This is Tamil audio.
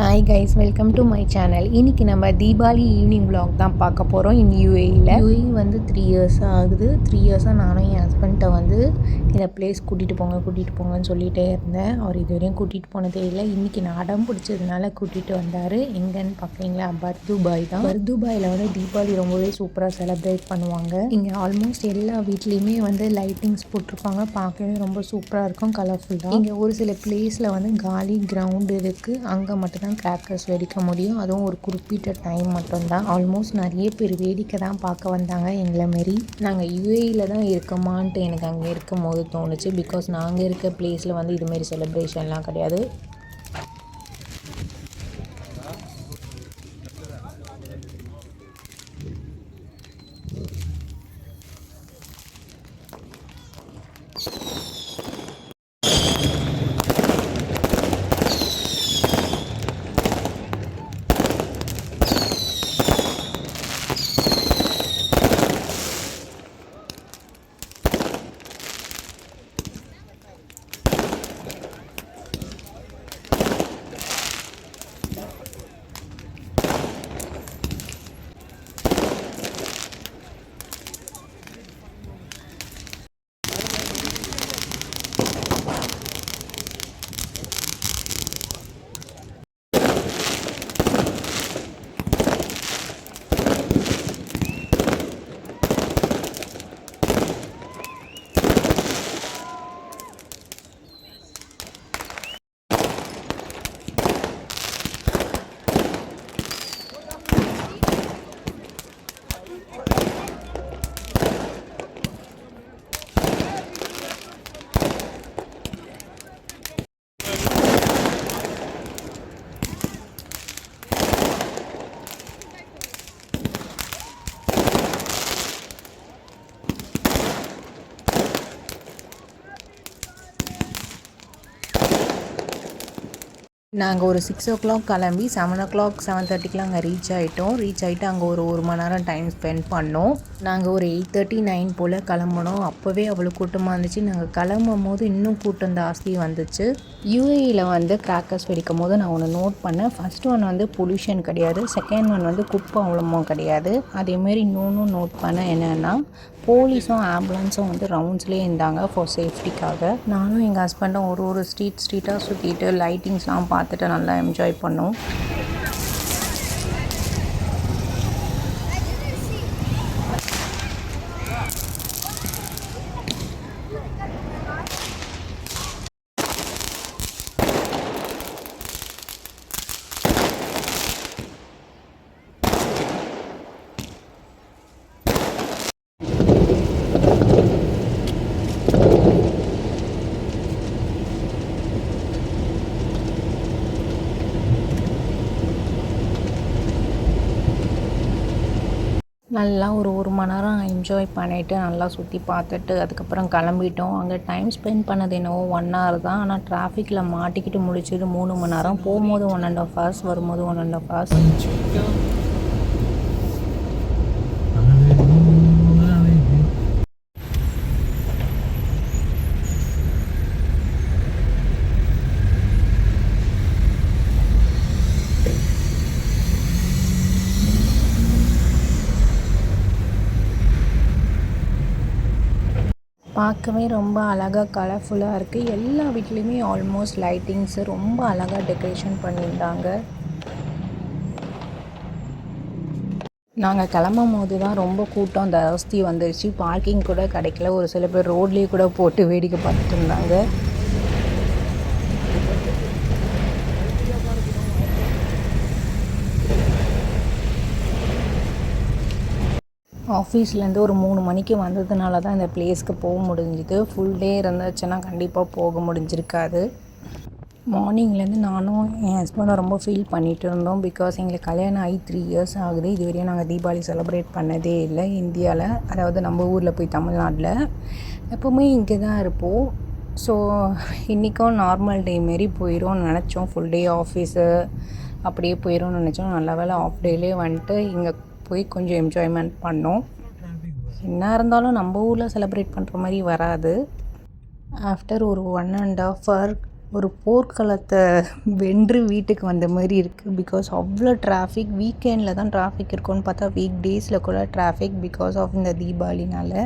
Hi guys, welcome to my channel. இன்றைக்கி நம்ம தீபாவளி ஈவினிங் vlog தான் பார்க்க போகிறோம். யூஏஇயில் வந்து 3 இயர்ஸாக ஆகுது. 3 இயர்ஸாக நானும் என் ஹஸ்பண்ட்டை வந்து இந்த பிளேஸ் கூட்டிகிட்டு போங்கன்னு சொல்லிகிட்டே இருந்தேன். அவர் இதுவரையும் கூட்டிகிட்டு போனதே இல்லை. இன்றைக்கி நான் அடம் பிடிச்சதுனால கூட்டிகிட்டு வந்தார். எங்கன்னு பார்க்குறீங்களா? பர்துபாய் தான். பர்துபாயில் வந்து தீபாவளி ரொம்பவே சூப்பராக செலிப்ரேட் பண்ணுவாங்க. இங்கே ஆல்மோஸ்ட் எல்லா வீட்லேயுமே வந்து லைட்டிங்ஸ் போட்டிருப்பாங்க. பார்க்கவே ரொம்ப சூப்பராக இருக்கும், கலர்ஃபுல்லாக. இங்கே ஒரு சில பிளேஸில் வந்து காலி கிரவுண்டு இருக்குது. அங்கே மட்டும்தான் கிராக்கர்ஸ் வெடிக்க முடியும். அதுவும் ஒரு குறிப்பிட்ட டைம் மட்டும்தான். ஆல்மோஸ்ட் நிறைய பேர் வேடிக்கை தான் பார்க்க வந்தாங்க எங்களை மாரி. நாங்கள் யூஏஇயில் தான் இருக்கோமான்ட்டு எனக்கு அங்கே இருக்கும் போது தோணுச்சு. பிகாஸ் நாங்கள் இருக்க பிளேஸில் வந்து இதுமாரி செலிப்ரேஷன்லாம் கிடையாது. நாங்கள் ஒரு 6 o'clock கிளம்பி 7 o'clock 7:30க்குலாம் அங்கே ரீச் ஆகிட்டு அங்கே ஒரு மணி நேரம் டைம் ஸ்பெண்ட் பண்ணோம். நாங்கள் ஒரு 8:39 போல் கிளம்புனோம். அப்போவே அவ்வளோ கூட்டமாக இருந்துச்சு. நாங்கள் கிளம்பும் போது இன்னும் கூட்டம் ஜாஸ்தி வந்துச்சு. யூஏஇயில் வந்து கிராக்கர்ஸ் வெடிக்கும் போது நான் ஒன்று நோட் பண்ணேன். ஃபர்ஸ்ட் ஒன் வந்து பொல்யூஷன் கிடையாது, செகண்ட் ஒன் வந்து குப்பை அவ்வளோமோ கிடையாது. அதேமாரி இன்னொன்றும் நோட் பண்ணேன். என்னென்னா போலீஸும் ஆம்புலன்ஸும் வந்து ரவுண்ட்ஸ்லேயே இருந்தாங்க ஃபார் சேஃப்டிக்காக. நானும் எங்கள் ஹஸ்பண்டும் ஒரு ஸ்ட்ரீட்டாக சுற்றிட்டு லைட்டிங்ஸ்லாம் பார்த்துட்டு நல்லா என்ஜாய் பண்ணோம். நல்லா ஒரு மணி நேரம் என்ஜாய் பண்ணிவிட்டு நல்லா சுற்றி பார்த்துட்டு அதுக்கப்புறம் கிளம்பிட்டோம். அங்கே டைம் ஸ்பெண்ட் பண்ணது என்னவோ 1 hour தான். ஆனால் டிராஃபிக்கில் மாட்டிக்கிட்டு முடிச்சது 3 மணி நேரம். போகும்போது 1.5 hours, வரும்போது 1.5 hours. பார்க்கவே ரொம்ப அழகாக கலர்ஃபுல்லாக இருக்குது. எல்லா வீட்லேயுமே ஆல்மோஸ்ட் லைட்டிங்ஸு ரொம்ப அழகாக டெக்கரேஷன் பண்ணியிருந்தாங்க. நாங்கள் கிளம்பும் போது தான் ரொம்ப கூட்டம் ஜாஸ்தி வந்துருச்சு. பார்க்கிங் கூட கிடைக்கல. ஒரு சில பேர் ரோட்லேயே கூட போட்டு வேடிக்கை பார்த்துட்டு இருந்தாங்க. ஆஃபீஸ்லேருந்து ஒரு 3 மணிக்கு வந்ததுனால தான் இந்த பிளேஸ்க்கு போக முடிஞ்சுது. ஃபுல் டே இருந்துச்சுன்னா கண்டிப்பாக போக முடிஞ்சிருக்காது. மார்னிங்லேருந்து நானும் என் ஹஸ்பண்டும் ரொம்ப ஃபீல் பண்ணிகிட்டு இருந்தோம். பிகாஸ் எங்களுக்கு கல்யாணம் ஆகி 3 இயர்ஸ் ஆகுது. இது வரையும் நாங்கள் தீபாவளி செலிப்ரேட் பண்ணதே இல்லை இந்தியாவில். அதாவது நம்ம ஊரில் போய் தமிழ்நாட்டில் எப்போவுமே இங்கே தான் இருப்போம். ஸோ இன்றைக்கும் நார்மல் டே மாரி போயிடும்னு நினச்சோம். ஃபுல் டே ஆஃபீஸு அப்படியே போயிடும்னு நினச்சோம். நல்ல வேளை ஆஃப் டேலே வந்துட்டு இங்கே போய் கொஞ்சம் என்ஜாய்மெண்ட் பண்ணோம். என்ன இருந்தாலும் நம்ம ஊரில் செலிப்ரேட் பண்ணுற மாதிரி வராது. ஆஃப்டர் ஒரு 1.5 hour ஒரு போர்க்களத்தை வென்று வீட்டுக்கு வந்த மாதிரி இருக்குது. பிகாஸ் அவ்வளோ டிராஃபிக். வீக்கெண்டில் தான் டிராஃபிக் இருக்கும்னு பார்த்தா வீக் டேஸில் கூட டிராஃபிக் பிகாஸ் ஆஃப் இந்த தீபாவளினால்.